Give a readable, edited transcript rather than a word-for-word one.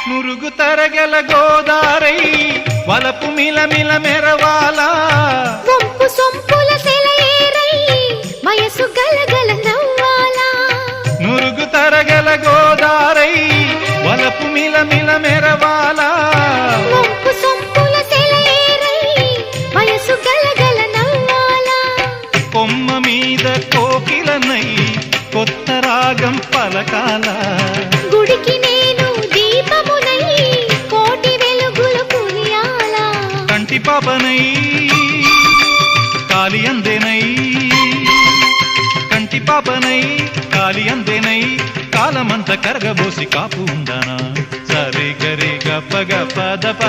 నురుగు తరగల గోదారై వలపు మిలమిల మెరవాలా వంపు సొంపుల సెలయేరై వయసు గలగల నవ్వాలా నురుగు తరగల గోదారై వలపు మిలమిల మెరవాలా వంపు సొంపుల సెలయేరై వయసు గలగల నవ్వాలా కొమ్మ మీద కోకిలనై కొత్త రాగం పలకాల గుడికి నేను దీపమునై కోటి వెలుగులు కురియాలా కంటి పాపనై కాలి అందేనై కంటి పాపనై కాలి అందేనై కాలమంత కరగబోసి కాపు ఉందనా సరే గరి గప్ప గప్ప దప